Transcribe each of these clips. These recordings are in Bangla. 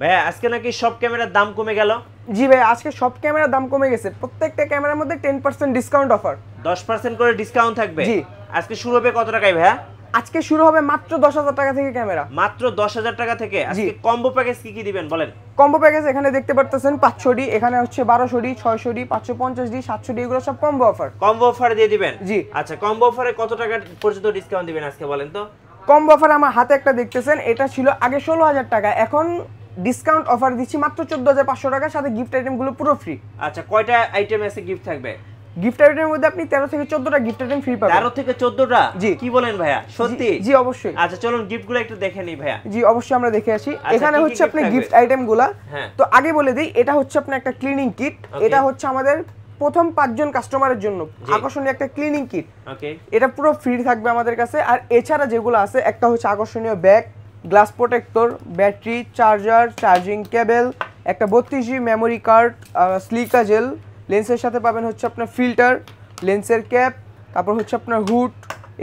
ভাইয়া আজকে নাকি সব ক্যামেরার দাম কমে গেল। জি ভাই, আজকে সব ক্যামেরার দাম কমে গেছে। প্রত্যেকটা ক্যামেরার মধ্যে 10% ডিসকাউন্ট অফার। 10% করে ডিসকাউন্ট থাকবে। জি। আজকে শুরু হবে কত টাকায় ভাইয়া? আজকে শুরু হবে মাত্র 10,000 টাকা থেকে ক্যামেরা। মাত্র 10,000 টাকা থেকে। আজকে কম্বো প্যাকেজ কি কি দিবেন বলেন? কম্বো প্যাকেজ এখানে দেখতে পারতেছেন 500D, এখানে হচ্ছে 1200D, 600D, 550D, 700D, এগুলো সব কম্বো অফার। কম্বো অফার দিয়ে দিবেন? জি। আচ্ছা, কম্বো অফারে কত টাকা পর্যন্ত ডিসকাউন্ট দিবেন আজকে বলেন তো? কম্বো অফার আমার হাতে একটা দেখতেছেন, এটা ছিল আগে 16,000 টাকা, এখন ডিসকাউন্ট অফার দিচ্ছি মাত্র 14,500 টাকা, সাথে গিফট আইটেমগুলো পুরো ফ্রি। আচ্ছা, কয়টা আইটেম আছে গিফট থাকবে? গিফট আইটেমের মধ্যে আপনি 13 থেকে 14টা গিফট আইটেম ফ্রি পাবেন। 13 থেকে 14টা? জি। কি বলেন ভাইয়া, সত্যি? জি অবশ্যই। আচ্ছা চলুন গিফটগুলো একটু দেখে নিই ভাইয়া। জি অবশ্যই, আমরা দেখে আসি। আচ্ছা, এখানে কি কি হচ্ছে gift আপনি থাকবে? গিফট আইটেমগুলা। হ্যাঁ। তো আগে বলে দেই, এটা হচ্ছে আপনার একটা ক্লিনিং কিট। Okay. এটা হচ্ছে আমাদের প্রথম 5 জন কাস্টমারের জন্য জি। আকর্ষণীয় একটা ক্লিনিং কিট। ওকে। এটা পুরো ফ্রি থাকবে আমাদের কাছে। আর এছাড়া যেগুলো আছে, একটা হচ্ছে আকর্ষণীয় bag, glass protector, battery, charger, charging cable, একটা 32GB memory card, silica gel, লেন্সের সাথে পাবেন হচ্ছে আপনার ফিল্টার, লেন্সের ক্যাপ, তারপর হচ্ছে আপনার হুড,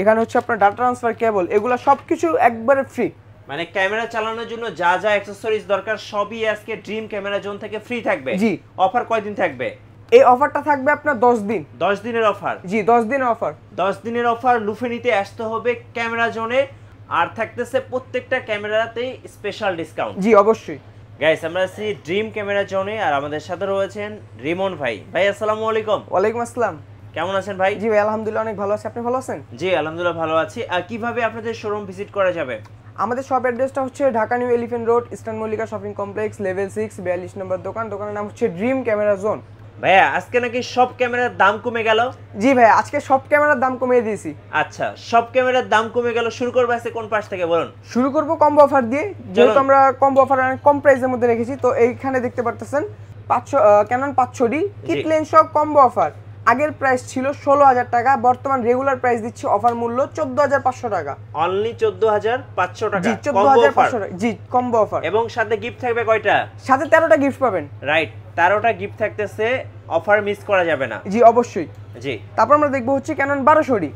এখানে হচ্ছে আপনার ডাটা ট্রান্সফার কেবল, এগুলো সবকিছু একবারে ফ্রি। মানে ক্যামেরা চালানোর জন্য যা যা অ্যাকসেসরিজ দরকার সবই আজকে ড্রিম ক্যামেরা জোন থেকে ফ্রি থাকবে। জি। অফার কয়দিন থাকবে? এই অফারটা থাকবে আপনার 10 দিন। 10 দিনের অফার। জি 10 দিনের অফার। 10 দিনের অফার লুফে নিতে আসতে হবে ক্যামেরা জোনে। আর থাকতেছে প্রত্যেকটা ক্যামেরাতেই স্পেশাল ডিসকাউন্ট। জি অবশ্যই। গাইস, আমরা আছি ড্রিম ক্যামেরা জোনে আর আমাদের সাথে রয়েছেন রিমন ভাই। ভাই আসসালামু আলাইকুম। ওয়ালাইকুম আসসালাম। কেমন আছেন ভাই? জি ভাই, আলহামদুলিল্লাহ অনেক ভালো আছি। আপনি ভালো আছেন? জি আলহামদুলিল্লাহ ভালো আছি। আর কিভাবে আপনাদের শোরুম ভিজিট করা যাবে? আমাদের শপ অ্যাড্রেসটা হচ্ছে Dhaka new elephant road, eastern Mallika shopping complex, level 6, 42 নম্বর দোকান। দোকানের নাম হচ্ছে ড্রিম ক্যামেরা জোন। ভাইয়া আজকে নাকি সব ক্যামেরার দাম কমে গেল। জি ভাই, আজকে সব ক্যামেরার দাম কমিয়ে দিয়েছি। আচ্ছা, সব ক্যামেরার দাম কমে গেল। শুরু করবে আজকে কোন পাশ থেকে বলুন? শুরু করব কম্বো অফার দিয়ে, যেহেতু আমরা কম্বো অফার অনেক কম প্রাইসের মধ্যে রেখেছি। তো এইখানে দেখতে পারতেছেন 500 ক্যানন 500D কিট লেন্স সহ কম্বো অফার। আগের প্রাইস ছিল 16,000 টাকা, বর্তমান রেগুলার প্রাইস দিচ্ছি অফার মূল্য 14,500 টাকা। অনলি 14,500 টাকা। জি 14,500 টাকা। জি কম্বো অফার। এবং সাথে গিফট থাকবে কয়টা? সাথে 13টা গিফট পাবেন। রাইট, 13টা গিফট থাকতেছে। অফার মিস করা যাবে না। জি অবশ্যই। জি। তারপর আমরা দেখবো হচ্ছে ক্যানন 1200D।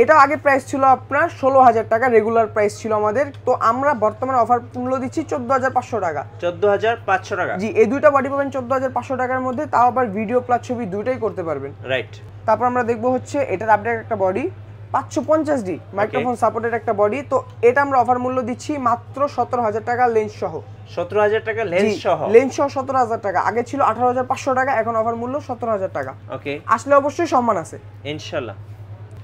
এটা আগে প্রাইস ছিল আপনার 16,000 টাকা, রেগুলার প্রাইস ছিল আমাদের। তো আমরা বর্তমানে অফার মূল্য দিচ্ছি 14,500 টাকা। 14,500 টাকা। জি, এই দুইটা বডি পাবেন 14,500 টাকার মধ্যে, তাও আবার ভিডিও প্লাস ছবি দুইটাই করতে পারবেন। রাইট। তারপর আমরা দেখবো হচ্ছে এটার আপডেট একটা বডি 550D মাইক্রোফোন সাপোর্টেড একটা বডি। তো এটা আমরা অফার মূল্য দিচ্ছি মাত্র 17,000 টাকা লেন্স সহ। 17,000 টাকা লেন্স সহ? লেন্স সহ 17,000 টাকা। আগে ছিল 18,500 টাকা, এখন অফার মূল্য 17,000 টাকা। ওকে, আসলে অবশ্যই সম্মান আছে ইনশাআল্লাহ।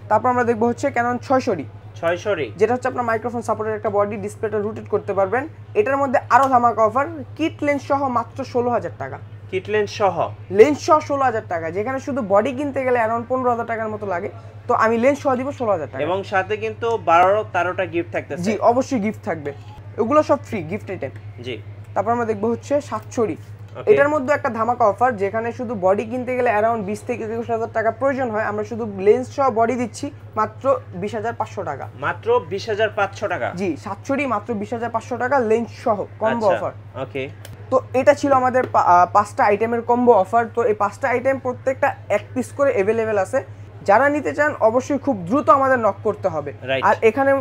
তারপর আমরা দেখবো হচ্ছে ক্যানন 600D, 600 যেটা হচ্ছে আপনার মাইক্রোফোন সাপোর্টের একটা বডি, ডিসপ্লেটা রোটেট করতে পারবেন। এটার মধ্যে আরো ধামাকা অফার, কিট লেন্স সহ মাত্র 16,000 টাকা। কিট লেন্স সহ? লেন্স সহ 16,000 টাকা, যেখানে শুধু বডি কিনতে গেলে অ্যারাউন্ড 15,000 টাকার মতো লাগে। তো আমি লেন্স সহ দিব 16,000 টাকা। এবং সাথে কিন্তু 12-13টা গিফট থাকতেছে। জি অবশ্যই গিফট থাকবে, এগুলো সব ফ্রি গিফট আইটেম। জি। তারপর আমরা দেখবো হচ্ছে 700D। এটার মধ্যে একটা ধামাকা অফার, যেখানে শুধু বডি কিনতে গেলে অ্যারাউন্ড 20 থেকে 21,000 টাকা প্রয়োজন হয়, আমরা শুধু লেন্স সহ বডি দিচ্ছি মাত্র 20,500 টাকা। মাত্র 20,500 টাকা? জি 700D মাত্র 20,500 টাকা লেন্স সহ কম্বো অফার। ওকে। তো এটা ছিল আমাদের 5টা আইটেমের কম্বো অফার। তো এই 5টা আইটেম প্রত্যেকটা এক পিস করে অ্যাভেলেবেল আছে। যারা নিতে চান অবশ্যই খুব দ্রুত আমাদের নক করতে হবে। আর এখানে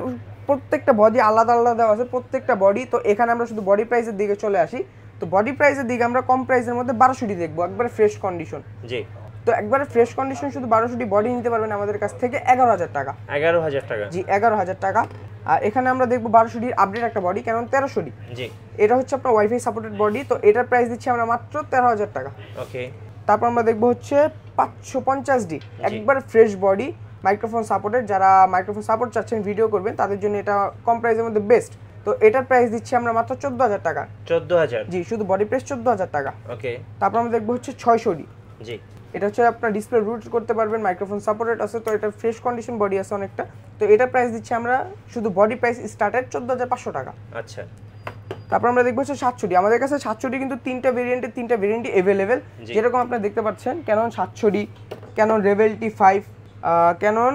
প্রত্যেকটা বডি আলাদা আলাদা দেওয়া আছে, প্রত্যেকটা বডি। তো এখানে আমরা শুধু বডি প্রাইসের দিকে চলে আসি। তো বডি প্রাইসের দিকে আমরা কম প্রাইসের মধ্যে 1200D দেখবো, একবারে ফ্রেশ কন্ডিশন। জি। তো একবারে ফ্রেশ কন্ডিশন শুধু 1200D বডি নিতে পারবেন আমাদের কাছ থেকে 11,000 টাকা। 11,000 টাকা? জি 11,000 টাকা। আর এখানে আমরা দেখবো 1200D আপডেট একটা বডি, কারণ 1300D। জি। এটা হচ্ছে আপনার ওয়াইফাই সাপোর্টেড বডি। তো এটার প্রাইস দিচ্ছি আমরা মাত্র 13,000 টাকা। ওকে। তারপর আমরা দেখবো হচ্ছে 550D, একবারে ফ্রেশ বডি, মাইক্রোফোন সাপোর্টেড। যারা মাইক্রোফোন সাপোর্ট চাচ্ছেন, ভিডিও করবেন, তাদের জন্য এটা কম প্রাইসের মধ্যে বেস্ট। তো এটার প্রাইস দিচ্ছি আমরা মাত্র 14,000 টাকা। 14,000? জি, শুধু বডি প্রাইস 14,000 টাকা। ওকে। তারপর আমরা দেখবো হচ্ছে 600D। জি। এটা হচ্ছে আপনার ডিসপ্লে রুট করতে পারবেন, মাইক্রোফোন সাপোর্টেড আছে। তো এটা ফ্রেশ কন্ডিশন বডি আছে অনেকটা। তো এটার প্রাইস দিচ্ছি আমরা শুধু বডি প্রাইস স্টার্টেড 14,500 টাকা। আচ্ছা। তারপর আমরা দেখবো হচ্ছে 700D। আমাদের কাছে 700D কিন্তু তিনটা ভেরিয়েন্টই অ্যাভেলেবেল। যেরকম আপনারা দেখতে পাচ্ছেন, ক্যানন 700D, ক্যানন রেভেল T5, ক্যানন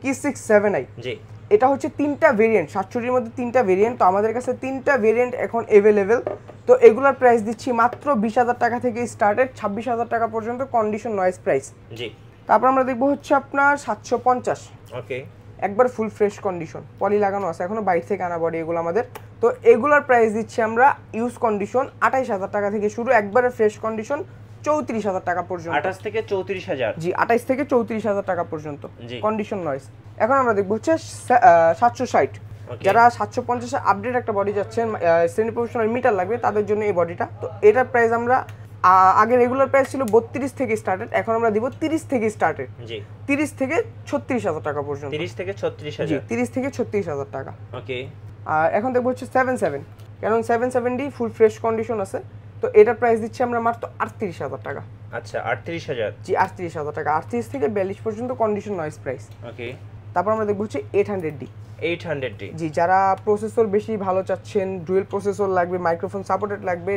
K6-7i। জি। এটা হচ্ছে তিনটা ভেরিয়েন্ট, 700Dর মধ্যে তিনটা ভেরিয়েন্ট। তো আমাদের কাছে তিনটা ভেরিয়েন্ট এখন অ্যাভেলেবেল। তো এগুলোর প্রাইস দিচ্ছি মাত্র 20,000 টাকা থেকে স্টার্টেড 26,000 টাকা পর্যন্ত কন্ডিশন নয়েজ প্রাইস। জি। তারপর আমরা দেখবো হচ্ছে আপনার 750। ওকে। একবার ফুল ফ্রেশ কন্ডিশন, পলি লাগানো আছে, এখনো বাইরে থেকে আনা বডি এগুলো আমাদের। তো এগুলোর প্রাইস দিচ্ছি আমরা ইউজ কন্ডিশন 28,000 টাকা থেকে শুরু, একবারে ফ্রেশ কন্ডিশন 34,000 টাকা পর্যন্ত। 28 থেকে 34,000। জি 28 থেকে 34,000 টাকা পর্যন্ত জি। Condition noise. এখন আমরা দেখবো হচ্ছে 760, যারা 750 আপডেট একটা বডি যাচ্ছেন, সেমি প্রফেশনাল মিটার লাগবে তাদের জন্য এই বডিটা। তো এটার প্রাইস আমরা আগে রেগুলার প্রাইস ছিল 32 থেকে স্টার্টেড, এখন আমরা দিব 30 থেকে স্টার্টেড। জি 30 থেকে 36,000 টাকা পর্যন্ত। 30 থেকে 36,000। জি 30 থেকে 36,000 টাকা। ওকে। আর এখন দেখবো হচ্ছে 77, কারণ 770 ফুল ফ্রেশ কন্ডিশন আছে। তো এটার প্রাইস দিচ্ছি আমরা মাত্র 38,000 টাকা। আচ্ছা 38,000। জি 38,000 টাকা, 38 থেকে 42 পর্যন্ত কন্ডিশন নয়েস প্রাইস। ওকে। তারপর আমরা দেখবো হচ্ছে 800D। 800D। জি যারা প্রসেসর বেশি ভালো চাচ্ছেন, ডুয়েল প্রসেসর লাগবে, মাইক্রোফোন সাপোর্টেড লাগবে,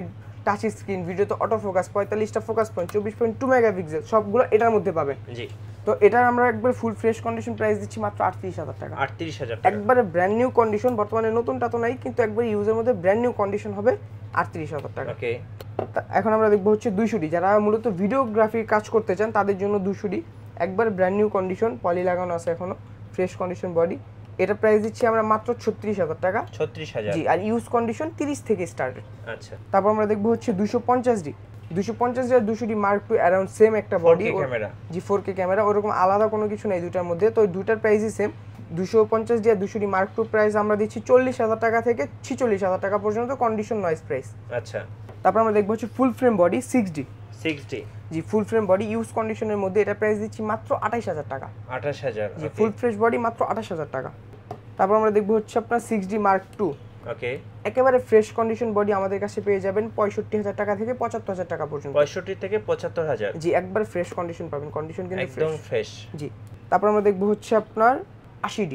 টাচ স্ক্রিন, ভিডিওতে অটো ফোকাস, 45টা ফোকাস পয়েন্ট, 24.2 মেগাপিক্সেল, সবগুলো এটার মধ্যে পাবেন। জি। তো এটার আমরা একবার ফুল ফ্রেশ কন্ডিশন প্রাইস দিচ্ছি মাত্র 38,000 টাকা। 38,000 টাকা। একবারে ব্র্যান্ড নিউ কন্ডিশন, বর্তমানে নতুনটা তো নাই, কিন্তু একবার ইউজের মধ্যে ব্র্যান্ড নিউ কন্ডিশন হবে 38,000 টাকা। ওকে। এখন আমরা দেখবো হচ্ছে 200D, যারা মূলত ভিডিওগ্রাফির কাজ করতে চান তাদের জন্য 200D, একবার ব্র্যান্ড নিউ কন্ডিশন, পলি লাগানো আছে এখনো, ফ্রেশ কন্ডিশন বডি। এটা প্রাইস দিচ্ছি আমরা মাত্র 36,000 টাকা। 36,000। জি আর ইউজ কন্ডিশন 30 থেকে স্টার্টেড। আচ্ছা। তারপর আমরা দেখবো হচ্ছে 250D। 250D আর 200D Mark II around same একটা বডি, 4K ক্যামেরা। জি 4K ক্যামেরা, ওরকম আলাদা কোনো কিছু নেই দুটার মধ্যে। তো দুটার প্রাইসই সেম। 250D আর 200D Mark II প্রাইস আমরা দিচ্ছি 40,000 টাকা থেকে 46,000 টাকা পর্যন্ত কন্ডিশন নয়েস প্রাইস। আচ্ছা। তারপর আমরা দেখবো হচ্ছে ফুল ফ্রেম বডি 6D। 6D। জি ফুল ফ্রেম বডি ইউজ কন্ডিশনের মধ্যে, এটা প্রাইস দিচ্ছি মাত্র 28,000 টাকা। 28,000। জি ফুল ফ্রেশ বডি মাত্র 28,000 টাকা। তারপর আমরা দেখবো হচ্ছে আপনার 6D Mark II। ওকে। একেবারে ফ্রেশ কন্ডিশন বডি আমাদের কাছে পেয়ে যাবেন 65,000 টাকা থেকে 75,000 টাকা পর্যন্ত। 65 থেকে 75,000। জি একবার ফ্রেশ কন্ডিশন পাবেন, কন্ডিশন কিন্তু একদম ফ্রেশ। জি। তারপর আমরা দেখবো হচ্ছে আপনার 80D।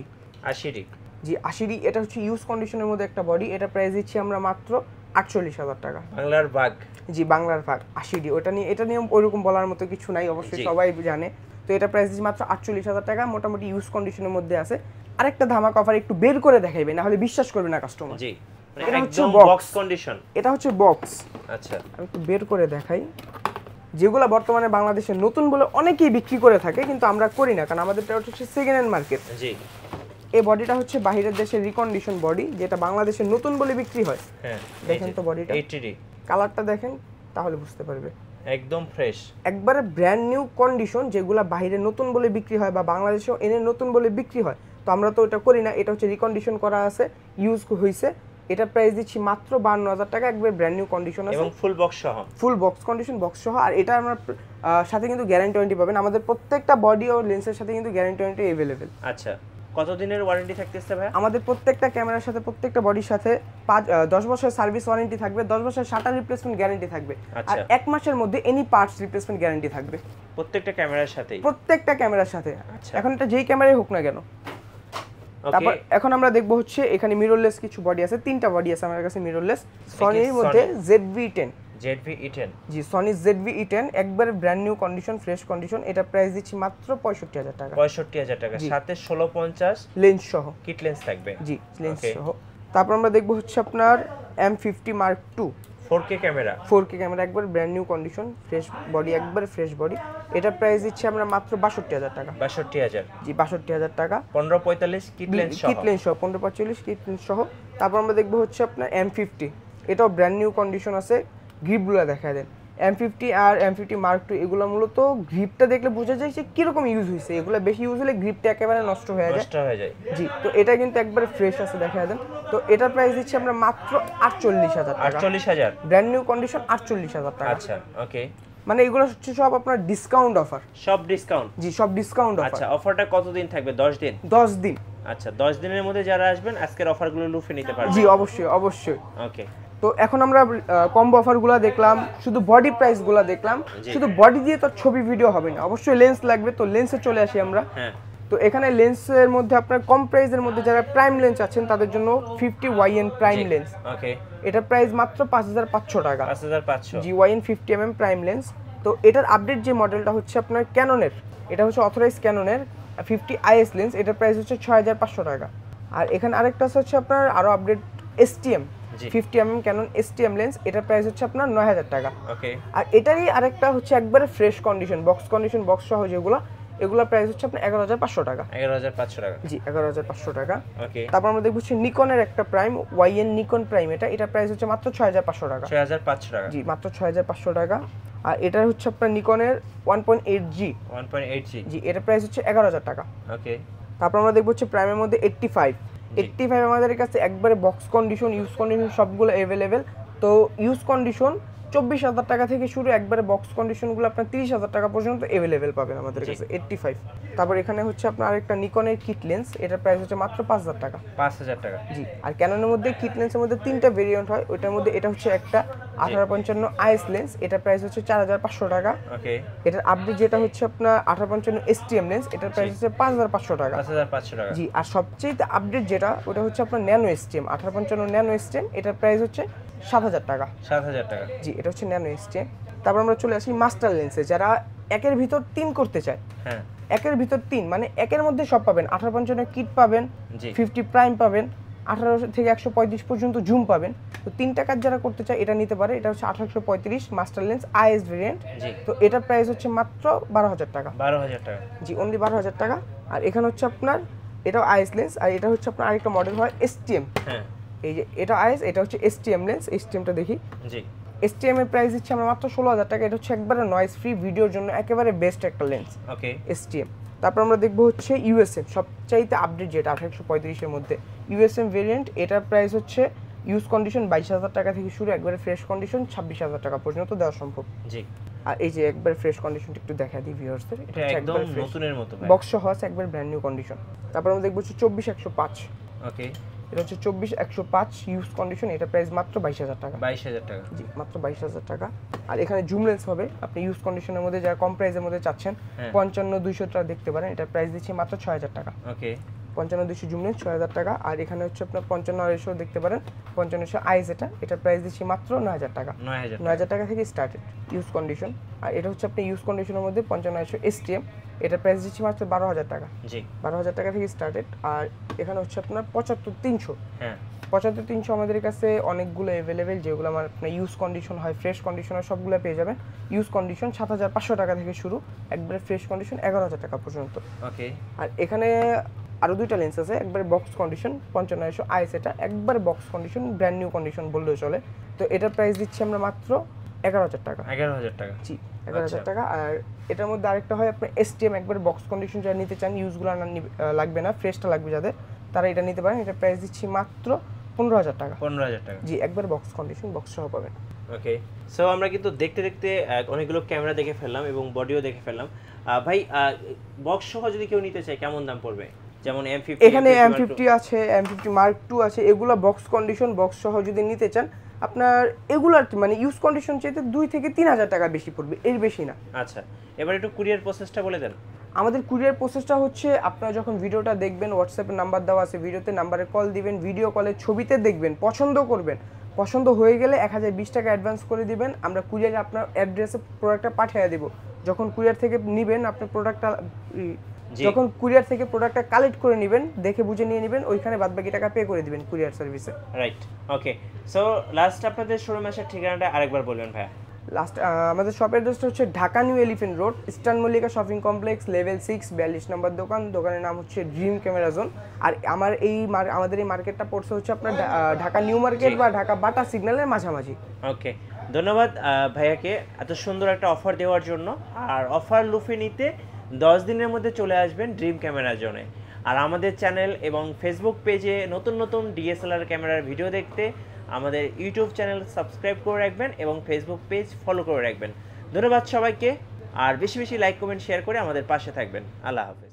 80D। জি 80D, এটা হচ্ছে ইউজ কন্ডিশনের মধ্যে একটা বডি, এটা প্রাইস দিচ্ছি আমরা মাত্র 48,000 টাকা। বাংলার বাঘ। জি বাংলার ভাগ 80D, এটা নিয়ে ওইরকম বলার মতো কিছু নাই, অবশ্যই সবাই জানে। তো এটা প্রাইস দিচ্ছি মাত্র 48,000 টাকা, মোটামুটি ইউজ কন্ডিশনের মধ্যে আছে। আরেকটা ধামাকা অফার একটু বের করে দেখাইবে, না হলে বিশ্বাস করবে না কাস্টমার। জি এটা হচ্ছে একদম বক্স কন্ডিশন। এটা হচ্ছে বক্স। আচ্ছা। আমি একটু বের করে দেখাই, যেগুলো বর্তমানে বাংলাদেশে নতুন বলে অনেকেই বিক্রি করে থাকে, কিন্তু আমরা করি না, কারণ আমাদেরটা হচ্ছে সেকেন্ড হ্যান্ড মার্কেট। জি। এই বডিটা হচ্ছে বাইরের দেশের রিকন্ডিশন বডি, যেটা বাংলাদেশে নতুন বলে বিক্রি হয়। হ্যাঁ দেখেন তো বডিটা, 80D। কালারটা দেখেন তাহলে বুঝতে পারবে, একদম ফ্রেশ, একবারে ব্র্যান্ড নিউ কন্ডিশন। যেগুলো বাইরে নতুন বলে বিক্রি হয় বা বাংলাদেশেও এনে নতুন বলে বিক্রি হয়, তো আমরা তো এটা করি না। এটা হচ্ছে রিকন্ডিশন করা আছে, ইউজ হইছে। এটা প্রাইস দিচ্ছি মাত্র 52,000 টাকা, একবার ব্র্যান্ড নিউ কন্ডিশন আছে এবং ফুল বক্স সহ, ফুল বক্স কন্ডিশন, বক্স সহ। আর এটা আমরা সাথে কিন্তু গ্যারান্টি ওয়ারেন্টি পাবেন, আমাদের প্রত্যেকটা বডি ও লেন্সের সাথে কিন্তু গ্যারান্টি ওয়ারেন্টি अवेलेबल। আচ্ছা, কতদিনের ওয়ারেন্টি থাকতেছে ভাই? আমাদের প্রত্যেকটা ক্যামেরার সাথে, প্রত্যেকটা বডির সাথে 10 বছরের সার্ভিস ওয়ারেন্টি থাকবে, 10 বছরের শাটার রিপ্লেসমেন্ট গ্যারান্টি থাকবে, আর 1 মাসের মধ্যে এনি পার্টস রিপ্লেসমেন্ট গ্যারান্টি থাকবে প্রত্যেকটা ক্যামেরার সাথেই, প্রত্যেকটা ক্যামেরার সাথে। আচ্ছা, এখন এটা যেই ক্যামেরাই হোক না কেন। তারপর ওকে, এখন আমরা দেখব হচ্ছে এখানে মিররলেস কিছু বডি আছে, 3টা বডি আছে আমার কাছে মিররলেস। সনির মধ্যে ZV-E10, ZV-E10, জি সনি ZV-E10 একবারে brand new condition, fresh condition. এটা প্রাইস দিচ্ছি মাত্র 65,000 টাকা, 65,000 টাকা, সাথে 1650 লেন্স সহ, কিট লেন্স থাকবে, জি লেন্স সহ। তারপর আমরা দেখব হচ্ছে আপনার M50 Mark II 4K camera, 4K camera, একবার brand new condition, fresh body, একবার ফ্রেশ বডি। এটা প্রাইস দিচ্ছি আমরা মাত্র 62,000 টাকা, 62,000, জি 62,000 টাকা, 1545 কিট লেন্স সহ, কিট লেন্স সহ, 1545 কিট লেন্স সহ। তারপর আমরা দেখব হচ্ছে আপনার M50, এটাও ব্র্যান্ড নিউ কন্ডিশন আছে। গ্রিপগুলো দেখা দেন, M50 আর M50 Mark II এগুলো মূলত গ্রিপটা দেখলে বোঝা যায় যে কিরকম ইউজ হয়েছে। এগুলো বেশি ইউজ হলে গ্রিপটা একেবারে নষ্ট হয়ে যায়, জি। তো এটা কিন্তু একবারে ফ্রেশ আছে, দেখা দেন। তো এটার প্রাইস দিচ্ছি আমরা মাত্র 48,000 টাকা, 48,000, ব্র্যান্ড নিউ কন্ডিশন 48,000 টাকা। আচ্ছা, ওকে, মানে এগুলো হচ্ছে সব আপনার ডিসকাউন্ট অফার, সব ডিসকাউন্ট, জি সব ডিসকাউন্ট অফার। আচ্ছা, অফারটা কতদিন থাকবে? 10 দিন, 10 দিন। আচ্ছা, 10 দিনের মধ্যে যারা আসবেন আজকের অফারগুলো লুফে নিতে পারবেন, জি অবশ্যই অবশ্যই। ওকে, তো এখন আমরা কম্বো অফারগুলো দেখলাম, শুধু বডি প্রাইসগুলো দেখলাম। শুধু বডি দিয়ে তো ছবি ভিডিও হবে না, অবশ্যই লেন্স লাগবে। তো লেন্সে চলে আসি আমরা। হ্যাঁ, তো এখানে লেন্সের মধ্যে আপনার কম প্রাইসের মধ্যে যারা প্রাইম লেন্স আছেন তাদের জন্য 50YN প্রাইম লেন্স, ওকে, এটার প্রাইস মাত্র 5,500 টাকা, 5,500, GYN 50mm প্রাইম লেন্স। তো এটার আপডেট যে মডেলটা হচ্ছে আপনার ক্যাননের, এটা হচ্ছে অথরাইজ ক্যাননের 50IS লেন্স, এটার প্রাইস হচ্ছে 6,500 টাকা। আর এখানে আরেকটা হচ্ছে আপনার আরো update STM 50mm Canon STM lens, এটার প্রাইস হচ্ছে আপনার 9,000 টাকা, ওকে। আর এটারই আরেকটা হচ্ছে একবারে fresh condition, box condition, box সহ যেগুলো, এগুলোর প্রাইস হচ্ছে আপনার 11500 টাকা। 11500 টাকা, জি 11500 টাকা। ওকে। তারপর আমরা দেখব হচ্ছে নিকনের একটা প্রাইম YN নিকন প্রাইম, এটা প্রাইস হচ্ছে মাত্র 6500 টাকা। 6500 টাকা, জি মাত্র 6500 টাকা। আর এটা হচ্ছে আপনার নিকনের 1.8G, 1.8G, জি এটা প্রাইস হচ্ছে 11000 টাকা। ওকে। তারপর আমরা দেখব হচ্ছে প্রাইমের মধ্যে 85 আমাদের কাছে একবারে বক্স কন্ডিশন, ইউজ কন্ডিশন সবগুলো अवेलेबल। তো ইউজ কন্ডিশন 24000 টাকা থেকে শুরু, একবারে বক্স কন্ডিশনগুলো আপনার 30000 টাকা পর্যন্ত अवेलेबल পাবেন আমাদের কাছে 85। তারপর এখানে হচ্ছে আপনার আরেকটা নিকনের কিট লেন্স, এটার প্রাইস হচ্ছে মাত্র 5000 টাকা। 5000 টাকা, জি। আর ক্যাননের মধ্যে কিট লেন্সের মধ্যে 3টা ভেরিয়েন্ট হয়, ওইটার মধ্যে এটা হচ্ছে একটা 1855 IS লেন্স, এটার প্রাইস হচ্ছে 4500 টাকা। ওকে। এটার আপডেট যেটা হচ্ছে আপনার 1855 STM লেন্স, এটার প্রাইস হচ্ছে 5500 টাকা। 5500 টাকা, জি। আর সবচেয়ে আপডেট যেটা ওটা হচ্ছে আপনার ন্যানো STM 1855 ন্যানো STM, এটার প্রাইস হচ্ছে 7000 টাকা। 7000 টাকা, জি এটা হচ্ছে ন্যানো STM। তারপর আমরা চলে আসি মাস্টার লেন্সে, যারা একের ভিতর 3 করতে চায়। হ্যাঁ, একের ভিতর 3 মানে একের মধ্যে সব পাবেন, 1855 কিট পাবেন, জি 50 প্রাইম পাবেন, 18 থেকে 135 পর্যন্ত জুম পাবেন। তো 3 টাকার যারা করতে চায় এটা নিতে পারে। এটা হচ্ছে 1835 মাস্টার লেন্স IS ভেরিয়েন্ট। জি। তো এটার প্রাইস হচ্ছে মাত্র 12000 টাকা। 12000 টাকা, জি অনলি 12000 টাকা। আর এখানে হচ্ছে আপনার এটাও IS লেন্স, আর এটা হচ্ছে আপনার আরেকটা মডেল হয় STM। হ্যাঁ, এই যে এটা IS, এটা হচ্ছে STM লেন্স। STMটা দেখি। জি STM এর প্রাইস দিচ্ছি আমরা মাত্র 16000 টাকা। এটা হচ্ছে একবারে নয়েজ ফ্রি, ভিডিওর জন্য একেবারে বেস্ট একটা লেন্স ওকে। STM। তারপর আমরা দেখবো হচ্ছে USM, সবচাইতে আপডেট যেটা 1835 এর মধ্যে USM ভেরিয়েন্ট। এটার প্রাইস হচ্ছে ইউজ কন্ডিশন 22000 টাকা থেকে শুরু, একবারে ফ্রেশ কন্ডিশন 26000 টাকা পর্যন্ত দেওয়া সম্ভব। জি। আর এই যে একবার ফ্রেশ কন্ডিশনটা একটু দেখা দিই ভিউয়ার্সদের, এটা একদম নতুনের মতো ভাই, বক্স সহ আছে, একবার ব্র্যান্ড নিউ কন্ডিশন। তারপর আমরা দেখবো হচ্ছে 24105, ওকে। এটা হচ্ছে 24105 ইউজ কন্ডিশন, এটা প্রাইস মাত্র 22000 টাকা। 22000 টাকা, জি মাত্র 22000 টাকা। আর এখানে জুম লেন্স হবে, আপনি ইউজ কন্ডিশনের মধ্যে যারা কম প্রাইসের মধ্যে চাচ্ছেন 55200 দেখতে পারেন, এটা প্রাইস দিচ্ছি মাত্র 6000 টাকা। ওকে। 55200 জুম লেন্স 6000 টাকা। আর এখানে হচ্ছে আপনার 55 দেখতে পারেন, 55 আইস, এটা প্রাইস দিচ্ছি মাত্র 9000 টাকা। 9000 টাকা থেকে স্টার্টেড ইউজ কন্ডিশন। আর এটা হচ্ছে আপনি ইউজ কন্ডিশনের মধ্যে 55 STM, এটা প্রাইস দিচ্ছি মাত্র 12000 টাকা। জি 12000 টাকা থেকে স্টার্টেড। আর এখানে হচ্ছে আপনার 75300। হ্যাঁ, 75300 আমাদের কাছে অনেকগুলো अवेलेबल, যেগুলো আমার আপনার ইউজ কন্ডিশন হয়, ফ্রেশ কন্ডিশনার সবগুলো পেয়ে যাবেন। ইউজ কন্ডিশন 7500 টাকা থেকে শুরু, একবারে ফ্রেশ কন্ডিশন 11000 টাকা পর্যন্ত। ওকে। আর এখানে আরো দুইটা লেন্স আছে, একবারে বক্স কন্ডিশন 5500 IS, এটা একবারে box condition, brand new condition বললেও চলে। তো এটার প্রাইস দিচ্ছি আমরা মাত্র 11000 টাকা। 11000 টাকা, জি 11000 টাকা। আর এটার মধ্যে আরেকটা হয় আপনার STM, একবারে বক্স কন্ডিশন যারা নিতে চান, ইউজগুলো লাগবে না, ফ্রেশটা লাগবে যাদের, তারা এটা নিতে পারেন। এটা প্রাইস দিচ্ছি মাত্র 15000 টাকা। 15000 টাকা, জি একবারে বক্স কন্ডিশন, বক্স সহ পাবেন। ওকে। সো আমরা কিন্তু দেখতে দেখতে অনেকগুলো ক্যামেরা দেখে ফেললাম এবং বডিও দেখে ফেললাম। ভাই বক্স সহ যদি কেউ নিতে চায় কেমন দাম পড়বে? যেমন M50, এখানে M50 আছে, M50 Mark II আছে, এগুলো বক্স কন্ডিশন, বক্স সহ যদি নিতে চান আপনার এগুলার মানে ইউজ কন্ডিশন চাইতে 2 থেকে 3000 টাকা বেশি পড়বে, এর বেশি না। আচ্ছা, এবার একটু কুরিয়ার প্রসেসটা বলে দেন। আমাদের কুরিয়ার প্রসেসটা হচ্ছে, আপনারা যখন ভিডিওটা দেখবেন হোয়াটসঅ্যাপে নাম্বার দেওয়া আছে, ভিডিওতে নাম্বারে কল দিবেন, ভিডিও কলে ছবিতে দেখবেন, পছন্দ করবেন, পছন্দ হয়ে গেলে 1020 টাকা অ্যাডভান্স করে দিবেন, আমরা কুরিয়ারে আপনার অ্যাড্রেসে প্রোডাক্টটা পাঠিয়ে দেব। যখন কুরিয়ার থেকে নেবেন আপনি প্রোডাক্টটা, যখন কুরিয়ার থেকে প্রোডাক্টটা কালেক্ট করে নেবেন, দেখে বুঝে নিয়ে নেবেন, ওইখানে বাদবাকি টাকা পে করে দিবেন কুরিয়ার সার্ভিসে। রাইট, ওকে। সো লাস্ট আপনাদের শোরুম আসার ঠিকানাটা আরেকবার বলবেন ভাইয়া। লাস্ট আমাদের শপ অ্যাড্রেসটা হচ্ছে Dhaka new elephant road, eastern Mallika shopping complex, level 6, 42 নম্বর দোকান। দোকানের নাম হচ্ছে ড্রিম ক্যামেরা জোন। আর আমাদের এই মার্কেটটা পড়ছে হচ্ছে আপনার ঢাকা নিউ মার্কেট বা ঢাকা বাটা সিগন্যালের মাঝামাঝি। ওকে, ধন্যবাদ ভাইয়াকে এত সুন্দর একটা অফার দেওয়ার জন্য। আর অফার লুফে নিতে 10 দিনের মধ্যে চলে আসবেন ড্রিম ক্যামেরা জোনে। আর আমাদের চ্যানেল এবং ফেসবুক পেজে নতুন নতুন DSLR ক্যামেরার ভিডিও দেখতে আমাদের ইউটিউব চ্যানেল সাবস্ক্রাইব করে রাখবেন এবং ফেসবুক পেজ ফলো করে রাখবেন। ধন্যবাদ সবাইকে। আর বেশি বেশি লাইক কমেন্ট শেয়ার করে আমাদের পাশে থাকবেন। আল্লাহ হাফেজ।